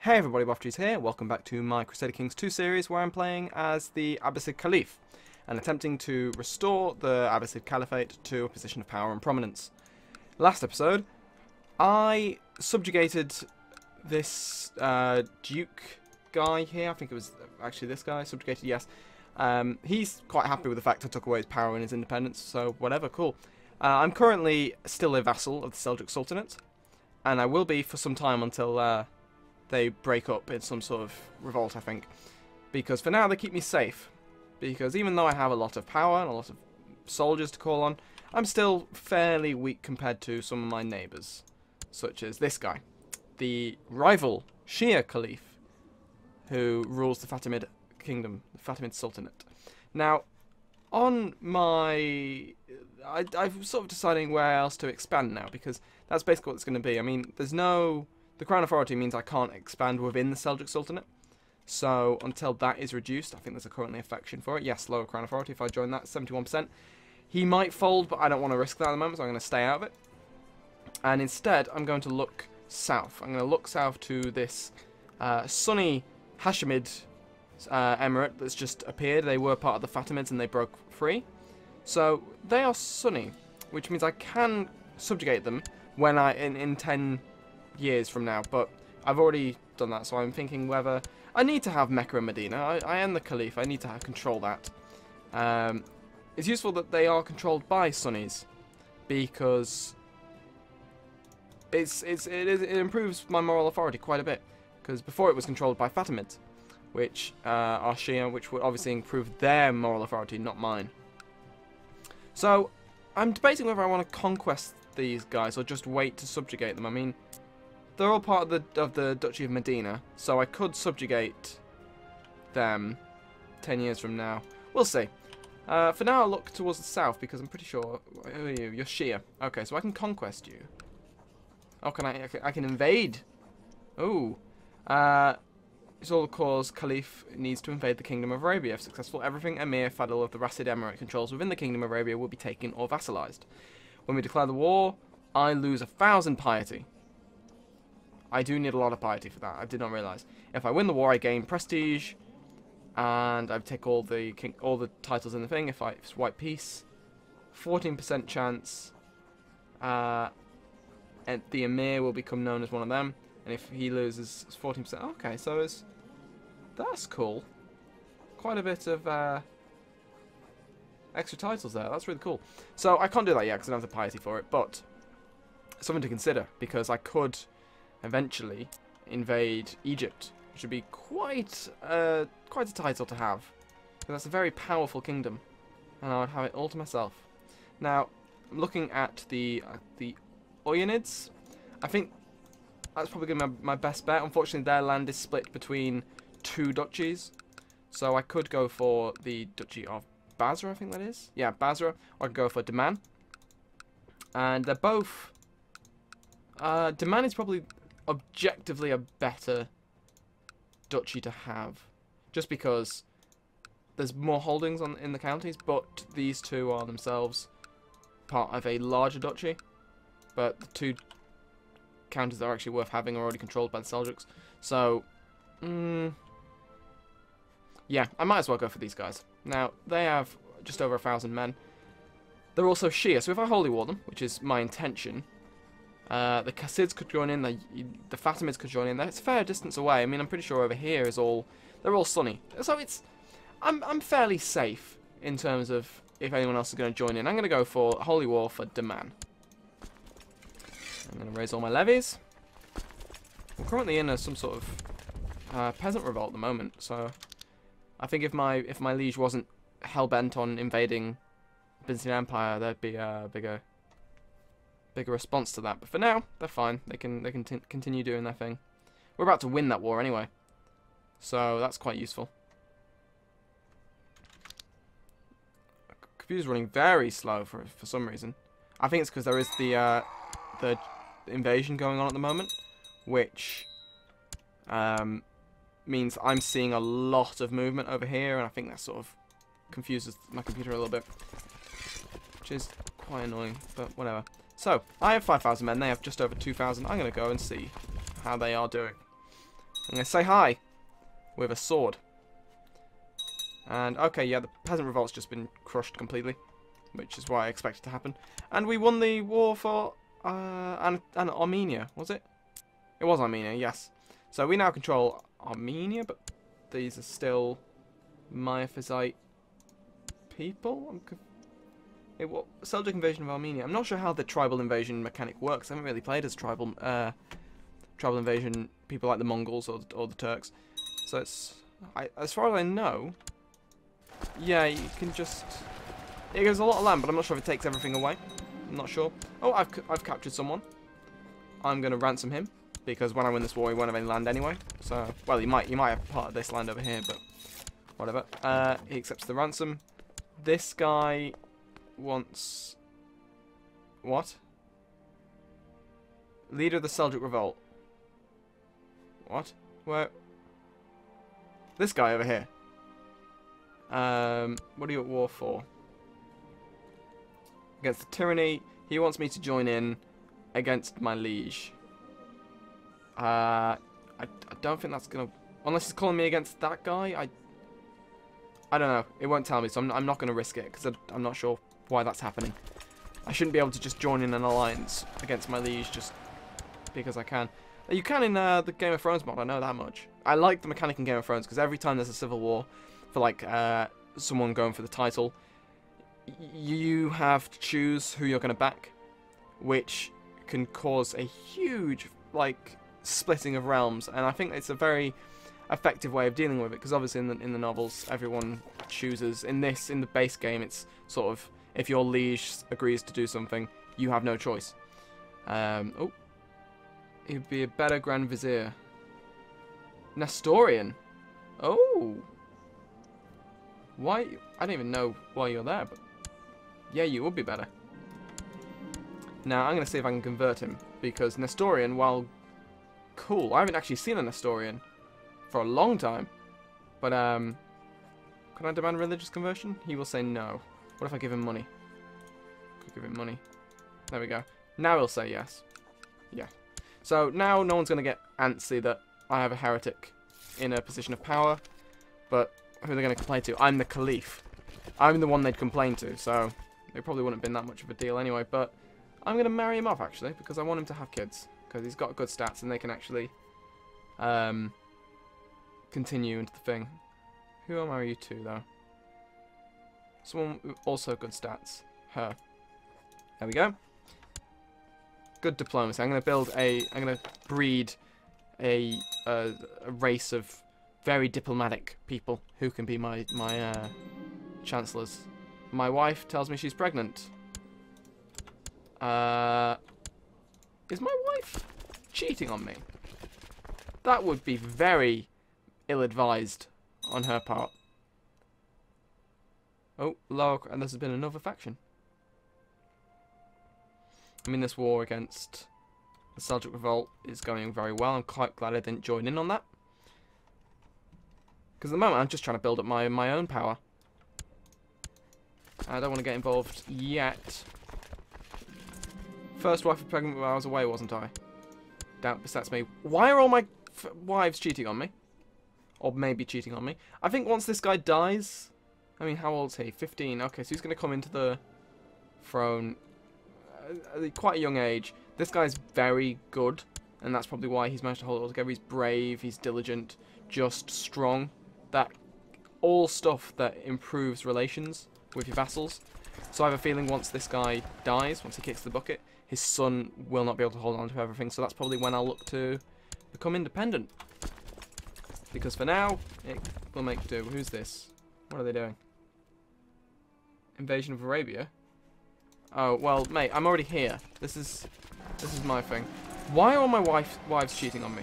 Hey everybody, Waffles here. Welcome back to my Crusader Kings 2 series where I'm playing as the Abbasid Caliph and attempting to restore the Abbasid Caliphate to a position of power and prominence. Last episode, I subjugated this Duke guy here. I think it was actually this guy. Subjugated, yes. He's quite happy with the fact I took away his power and his independence, so whatever, cool. I'm currently still a vassal of the Seljuk Sultanate, and I will be for some time until they break up in some sort of revolt, I think. Because for now, they keep me safe. Because even though I have a lot of power and a lot of soldiers to call on, I'm still fairly weak compared to some of my neighbours. Such as this guy, the rival Shia Caliph, who rules the Fatimid Kingdom, the Fatimid Sultanate. Now, on my... I'm sort of deciding where else to expand now, because that's basically what it's going to be. I mean, there's no... The Crown Authority means I can't expand within the Seljuk Sultanate. So, until that is reduced, I think there's currently a faction for it. Yes, lower Crown Authority, if I join that, 71%. He might fold, but I don't want to risk that at the moment, so I'm going to stay out of it. And instead, I'm going to look south. I'm going to look south to this Sunni Hashemid emirate that's just appeared. They were part of the Fatimids and they broke free. So, they are Sunni, which means I can subjugate them when in 10 years from now, but I've already done that, so I'm thinking whether I need to have Mecca and Medina. I am the Caliph, I need to control that. It's useful that they are controlled by Sunnis, because it improves my moral authority quite a bit, because before it was controlled by Fatimids, which are Shia, which would obviously improve their moral authority, not mine. So I'm debating whether I want to conquest these guys or just wait to subjugate them. I mean, they're all part of the Duchy of Medina, so I could subjugate them 10 years from now. We'll see. For now, I'll look towards the south, because I'm pretty sure... Who are you? You're Shia. Okay, so I can conquest you. Oh, can I can invade. Ooh. It's all cause Caliph needs to invade the Kingdom of Arabia. If successful, everything Emir Fadl of the Abbasid Emirate controls within the Kingdom of Arabia will be taken or vassalized. When we declare the war, I lose 1,000 piety. I do need a lot of piety for that. I did not realise. If I win the war, I gain prestige, and I take all the titles in the thing. If it's white peace, 14% chance, and the emir will become known as one of them. And if he loses, it's 14%. Okay, so that's cool. Quite a bit of extra titles there. That's really cool. So I can't do that yet because I don't have the piety for it, but something to consider, because I could eventually invade Egypt, which would be quite a title to have, because that's a very powerful kingdom, and I would have it all to myself. Now, looking at the Oyonids, I think that's probably going to be my best bet. Unfortunately, their land is split between two duchies, so I could go for the Duchy of Basra, I think that is. Yeah, Basra, or I could go for Daman, and they're both... Daman is probably objectively a better duchy to have, just because there's more holdings in the counties, but these two are themselves part of a larger duchy, but the two counties that are actually worth having are already controlled by the Seljuks. So yeah, I might as well go for these guys. Now, they have just over 1,000 men. They're also Shia, so if I holy war them, which is my intention, the Casids could join in, the Fatimids could join in. It's a fair distance away. I mean, I'm pretty sure over here they're all Sunni. So I'm fairly safe in terms of if anyone else is going to join in. I'm going to go for holy war for Daman. I'm going to raise all my levies. I'm currently in some sort of peasant revolt at the moment, so I think if my liege wasn't hell bent on invading the Byzantine Empire, there'd be a bigger response to that. But for now, they're fine. They can continue doing their thing. We're about to win that war anyway, so that's quite useful. Computer's running very slow for some reason. I think it's because there is the invasion going on at the moment, which means I'm seeing a lot of movement over here, and I think that sort of confuses my computer a little bit, which is quite annoying, but whatever. So, I have 5,000 men, they have just over 2,000. I'm going to go and see how they are doing. I'm going to say hi with a sword. And, okay, yeah, the peasant revolt's just been crushed completely, which is what I expected to happen. And we won the war for Armenia, was it? It was Armenia, yes. So we now control Armenia, but these are still Miaphysite people? Seljuk invasion of Armenia. I'm not sure how the tribal invasion mechanic works. I haven't really played as tribal invasion people like the Mongols or the Turks. So it's, as far as I know, yeah, you can just. It gives a lot of land, but I'm not sure if it takes everything away. I'm not sure. Oh, I've captured someone. I'm gonna ransom him because when I win this war, he won't have any land anyway. So, well, he might have part of this land over here, but whatever. He accepts the ransom. This guy wants what? Leader of the Seljuk revolt. What? Where? This guy over here. What are you at war for? Against the tyranny. He wants me to join in against my liege. I don't think that's gonna. Unless he's calling me against that guy. I don't know. It won't tell me, so I'm not gonna risk it because I'm not sure why that's happening. I shouldn't be able to just join in an alliance against my liege just because I can. You can in the Game of Thrones mod. I know that much. I like the mechanic in Game of Thrones because every time there's a civil war for like someone going for the title, you have to choose who you're going to back, which can cause a huge like splitting of realms, and I think it's a very effective way of dealing with it because obviously in the novels everyone chooses. In the base game, it's sort of if your liege agrees to do something, you have no choice. Oh, he'd be a better Grand Vizier. Nestorian. Oh, why? I don't even know why you're there, but yeah, you would be better. Now I'm gonna see if I can convert him because Nestorian, while cool, I haven't actually seen a Nestorian for a long time. But can I demand religious conversion? He will say no. What if I give him money? Could give him money. There we go. Now he'll say yes. Yeah. So now no one's gonna get antsy that I have a heretic in a position of power. But who are they gonna complain to? I'm the Caliph. I'm the one they'd complain to. So it probably wouldn't have been that much of a deal anyway. But I'm gonna marry him off actually because I want him to have kids because he's got good stats and they can actually continue into the thing. Who I'll marry you to though? Someone with also good stats. Her. There we go. Good diplomacy. I'm gonna breed a race of very diplomatic people who can be my chancellors. My wife tells me she's pregnant. Is my wife cheating on me? That would be very ill-advised on her part. Oh, lower, and this has been another faction. I mean, this war against the Seljuk revolt is going very well. I'm quite glad I didn't join in on that. Because at the moment, I'm just trying to build up my own power. I don't want to get involved yet. First wife was pregnant while I was away, wasn't I? Doubt besets me. Why are all my wives cheating on me? Or maybe cheating on me. I think once this guy dies... I mean, how old is he? 15. Okay, so he's going to come into the throne at quite a young age. This guy's very good, and that's probably why he's managed to hold it all together. He's brave, he's diligent, just, strong. That all stuff that improves relations with your vassals. So I have a feeling once this guy dies, once he kicks the bucket, his son will not be able to hold on to everything. So that's probably when I'll look to become independent. Because for now, it will make do. Who's this? What are they doing? Invasion of Arabia? Oh, well, mate, I'm already here. This is my thing. Why are all my wives cheating on me?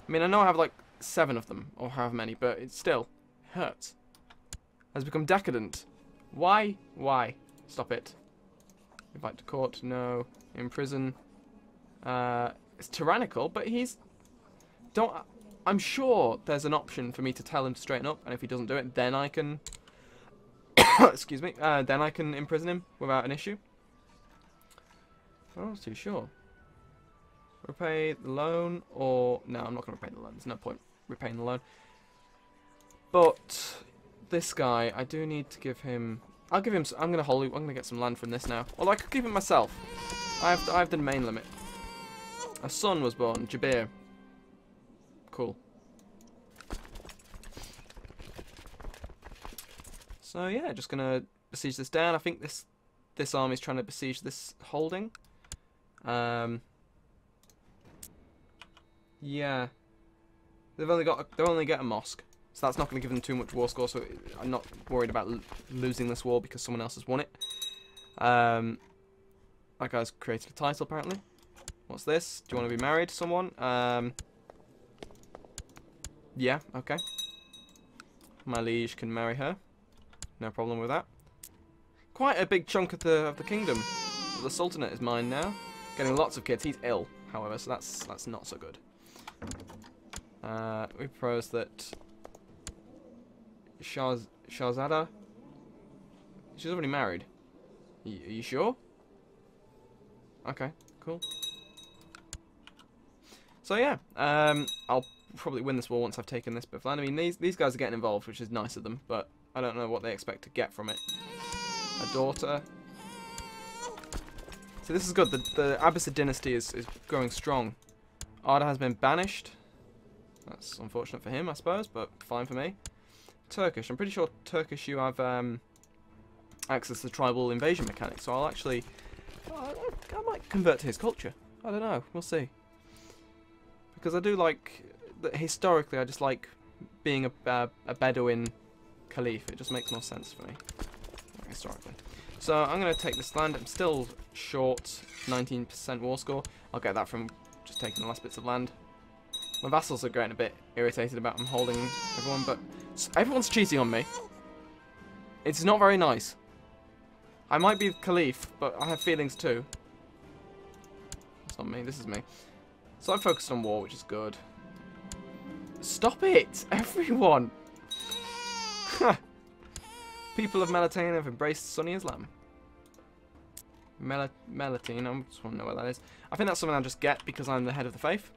I mean, I know I have like 7 of them, or however many, but it still hurts. Has become decadent. Why? Why? Stop it. Invite to court? No. Imprison. It's tyrannical, but he's... I'm sure there's an option for me to tell him to straighten up, and if he doesn't do it, then I can... excuse me. Then I can imprison him without an issue. I'm not too sure. Repay the loan, or... No, I'm not going to repay the loan. There's no point repaying the loan. But this guy, I do need to give him... I'll give him... I'm going to get some land from this now. Although I could keep it myself. I have the domain limit. A son was born, Jabir. Cool. So yeah, just going to besiege this down. I think this army is trying to besiege this holding. Yeah, they've only got a mosque, so that's not going to give them too much war score. So I'm not worried about losing this war because someone else has won it. That guy's created a title apparently. What's this? Do you want to be married to someone? Yeah, okay. My liege can marry her. No problem with that. Quite a big chunk of the kingdom. The Sultanate is mine now. Getting lots of kids. He's ill, however, so that's not so good. We propose that Shahzada. She's already married. Are you sure? Okay, cool. So yeah, I'll probably win this war once I've taken this bit of land. I mean, these guys are getting involved, which is nice of them, but I don't know what they expect to get from it. A daughter. So this is good. The Abbasid dynasty is growing strong. Arda has been banished. That's unfortunate for him, I suppose, but fine for me. Turkish. I'm pretty sure Turkish you have access to the tribal invasion mechanic, so I'll actually... I might convert to his culture. I don't know. We'll see. Because I do like... Historically, I just like being a Bedouin Caliph. It just makes more sense for me. Historically. So I'm going to take this land. I'm still short 19% war score. I'll get that from just taking the last bits of land. My vassals are getting a bit irritated about them holding everyone, but everyone's cheating on me. It's not very nice. I might be Caliph, but I have feelings too. It's not me, this is me. So I'm focused on war, which is good. Stop it, everyone! People of Melitene have embraced Sunni Islam. Melitene, I just want to know where that is. I think that's something I'll just get because I'm the head of the faith.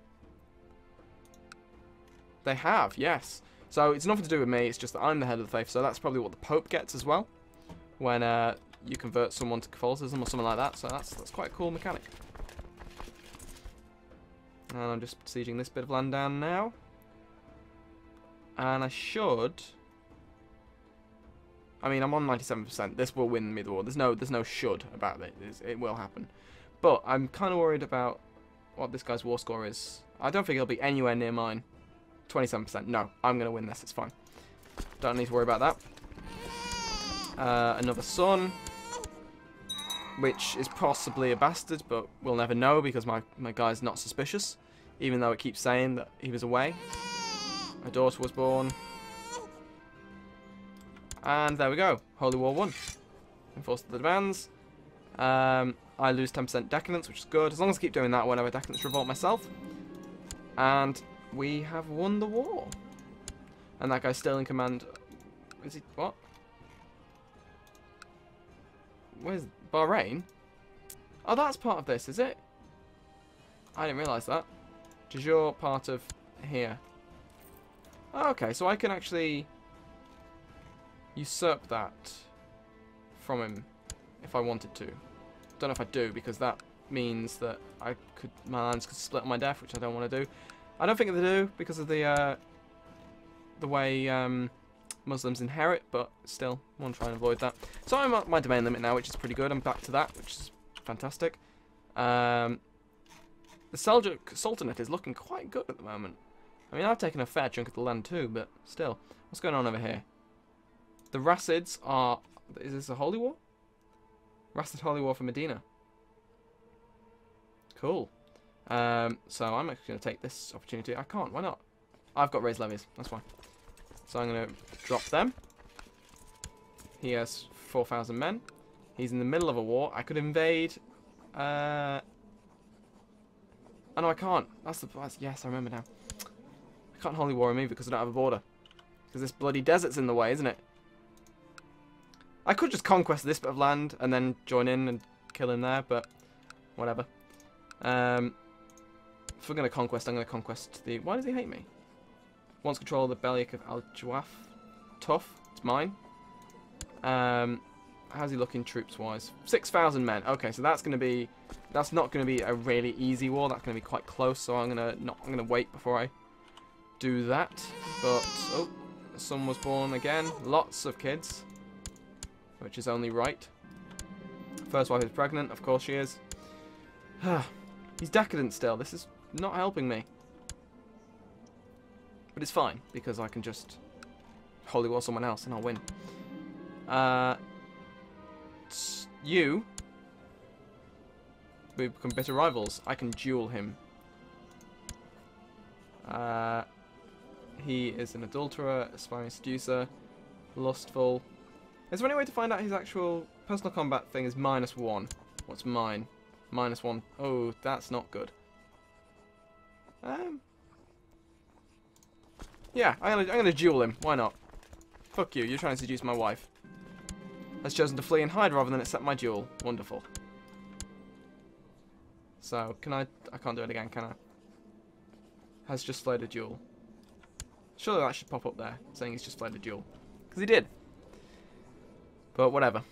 They have, yes. So it's nothing to do with me, it's just that I'm the head of the faith, so that's probably what the Pope gets as well. When you convert someone to Catholicism or something like that, so that's quite a cool mechanic. And I'm just besieging this bit of land down now. And I should... I mean, I'm on 97%. This will win me the war. There's no should about it. It will happen. But I'm kind of worried about what this guy's war score is. I don't think it'll be anywhere near mine. 27%. No, I'm going to win this. It's fine. Don't need to worry about that. Another son. Which is possibly a bastard, but we'll never know because my guy's not suspicious. Even though it keeps saying that he was away. A daughter was born. And there we go. Holy War won. Enforced the demands. I lose 10% decadence, which is good. As long as I keep doing that whenever decadence revolt myself. And we have won the war. And that guy's still in command. Is he... What? Where's Bahrain? Oh, that's part of this, is it? I didn't realise that. Jajur part of here. Oh, okay, so I can actually... usurp that from him if I wanted to. Don't know if I do because that means that my lands could split on my death, which I don't want to do. I don't think they do because of the way Muslims inherit, but still, I want to try and avoid that. So I'm at my domain limit now, which is pretty good. I'm back to that, which is fantastic. The Seljuk Sultanate is looking quite good at the moment. I mean, I've taken a fair chunk of the land too, but still. What's going on over here? The Rassids are... Is this a holy war? Rassid holy war for Medina. Cool. So I'm actually going to take this opportunity. I can't. Why not? I've got raised levies. That's fine. So I'm going to drop them. He has 4,000 men. He's in the middle of a war. I could invade... Oh, no, I can't. Yes, I remember now. I can't holy war on me because I don't have a border. Because this bloody desert's in the way, isn't it? I could just conquest this bit of land and then join in and kill him there, but whatever. if we're going to conquest, I'm going to conquest the... Why does he hate me? Wants control of the belli of Al-Jawaf. Tough. It's mine. How's he looking troops-wise? 6,000 men. Okay, so that's going to be... That's not going to be a really easy war. That's going to be quite close, so I'm going to wait before I do that. But, oh, the son was born again. Lots of kids. Which is only right. First wife is pregnant. Of course she is. He's decadent still. This is not helping me. But it's fine, because I can just holy war someone else and I'll win. You... We become bitter rivals. I can duel him. He is an adulterer, aspiring seducer, lustful. Is there any way to find out his actual personal combat thing is -1? What's mine? -1. Oh, that's not good. Yeah, I'm gonna duel him. Why not? Fuck you. You're trying to seduce my wife. Has chosen to flee and hide rather than accept my duel. Wonderful. So, can I can't do it again, can I? Has just fled a duel. Surely that should pop up there, saying he's just fled a duel. Because he did. But whatever.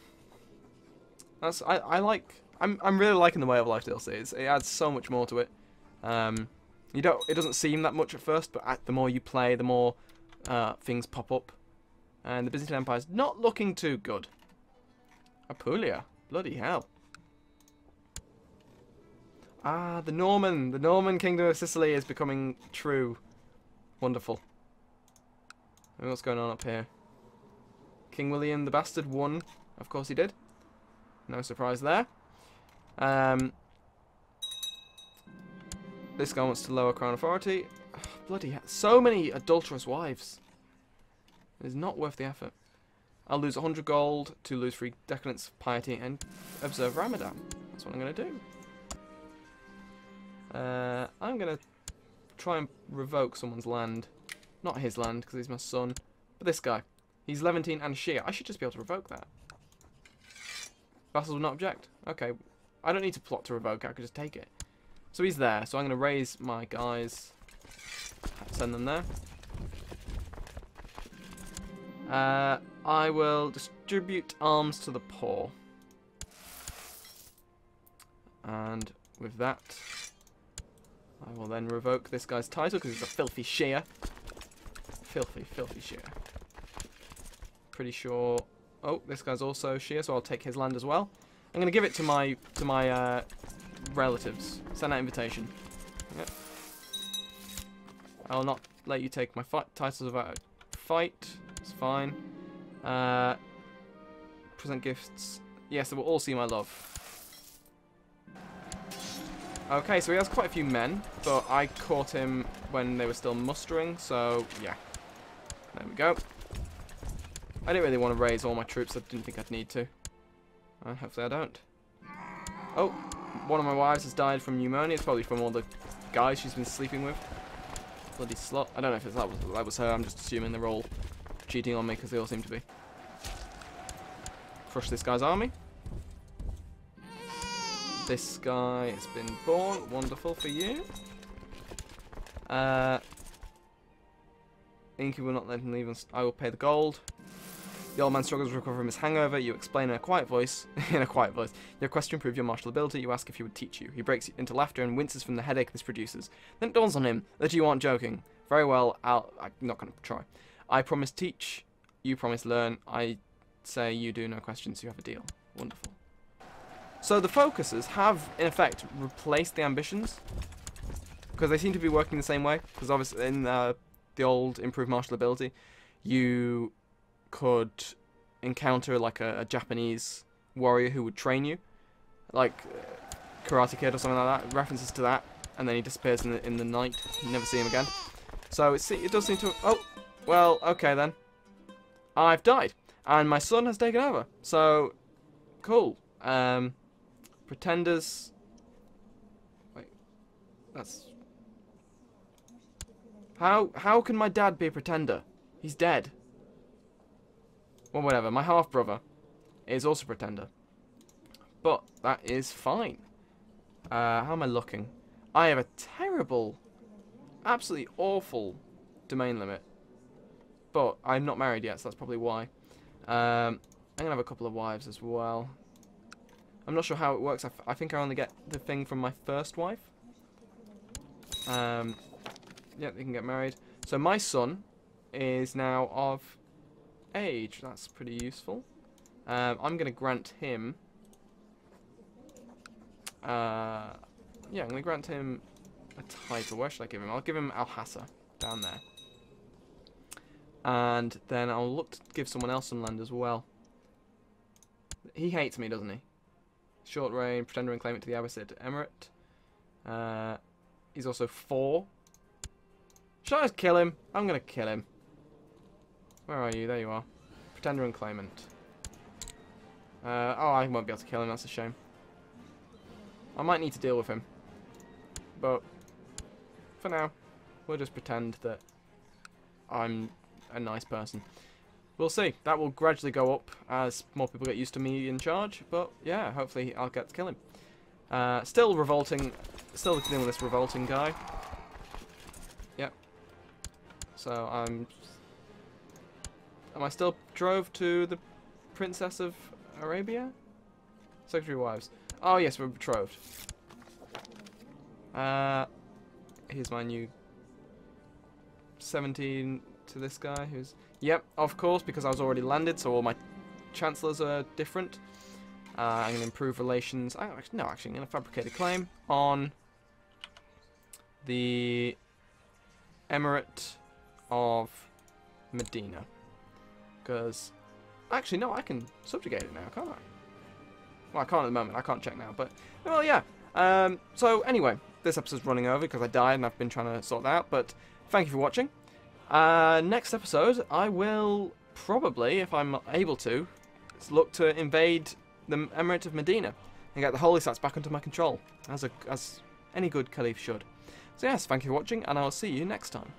That's I'm really liking the Way of Life DLC. It adds so much more to it. It doesn't seem that much at first, but the more you play, the more things pop up. And the Byzantine Empire's not looking too good. Apulia. Bloody hell. Ah, the Norman Kingdom of Sicily is becoming true. Wonderful. What's going on up here? King William the Bastard won. Of course he did. No surprise there. This guy wants to lower crown authority. Oh, bloody hell. So many adulterous wives. It is not worth the effort. I'll lose 100 gold to lose 3 decadence, piety, and observe Ramadan. That's what I'm going to do. I'm going to try and revoke someone's land. Not his land, because he's my son. But this guy. He's Levantine and Shia. I should just be able to revoke that. Vassals will not object. Okay. I don't need to plot to revoke it. I could just take it. So he's there. So I'm going to raise my guys. Send them there. I will distribute arms to the poor. And with that, I will then revoke this guy's title because he's a filthy Shia. Filthy, filthy Shia. Pretty sure... Oh, this guy's also Shia, so I'll take his land as well. I'm going to give it to my relatives. Send out invitation. Yep. I'll not let you take my titles without a fight. It's fine. Present gifts. Yes, they will all see my love. Okay, so he has quite a few men, but I caught him when they were still mustering, so yeah. There we go. I didn't really want to raise all my troops. I didn't think I'd need to. Hopefully I don't. Oh, one of my wives has died from pneumonia. It's probably from all the guys she's been sleeping with. Bloody slut. I don't know if that was her. I'm just assuming they're all cheating on me because they all seem to be. Crush this guy's army. This guy has been born. Wonderful for you. Inky will not let him leave. I will pay the gold. The old man struggles to recover from his hangover. You explain in a quiet voice. Your question proves your martial ability. You ask if he would teach you. He breaks into laughter and winces from the headache this produces. Then it dawns on him that you aren't joking. Very well, I'm not going to try. I promise teach. You promise learn. I say you do, no questions. You have a deal. Wonderful. So the focuses have, in effect, replaced the ambitions. Because they seem to be working the same way. Because obviously in the old improved martial ability, you could encounter like a Japanese warrior who would train you. Like Karate Kid or something like that. References to that. And then he disappears in the night. You never see him again. So it does seem to... Oh, well, okay then. I've died. And my son has taken over. So, cool. Pretenders... Wait. That's... How can my dad be a pretender? He's dead. Well, whatever. My half-brother is also a pretender. But that is fine. How am I looking? I have a terrible, absolutely awful domain limit. But I'm not married yet, so that's probably why. I'm going to have a couple of wives as well. I'm not sure how it works. I think I only get the thing from my first wife. Yeah, they can get married. So my son is now of age. That's pretty useful. I'm going to grant him... yeah, I'm going to grant him a title. Where should I give him? I'll give him Al-Hassa down there. And then I'll look to give someone else some land as well. He hates me, doesn't he? Short reign, pretender and claimant to the Abbasid Emirate. He's also 4. Should I just kill him? I'm going to kill him. Where are you? There you are. Pretender and claimant. Oh, I won't be able to kill him. That's a shame. I might need to deal with him. But for now, we'll just pretend that I'm a nice person. We'll see. That will gradually go up as more people get used to me in charge. But yeah, hopefully I'll get to kill him. Still revolting. Still dealing with this revolting guy. Yep. So am I still betrothed to the Princess of Arabia? Secretary wives. Oh yes, we're betrothed. Here's my new 17 to this guy who's... Yep, of course, because I was already landed, so all my chancellors are different. I'm going to improve relations... No, actually, I'm going to fabricate a claim on the Emirate of Medina. Because... Actually, no, I can subjugate it now, can't I? Well, I can't at the moment. I can't check now, but... Well, yeah. So, anyway, this episode's running over because I died and I've been trying to sort that out, but thank you for watching. Next episode, I will probably, if I'm able to, look to invade the Emirate of Medina and get the holy sites back under my control, as any good Caliph should. So yes, thank you for watching, and I will see you next time.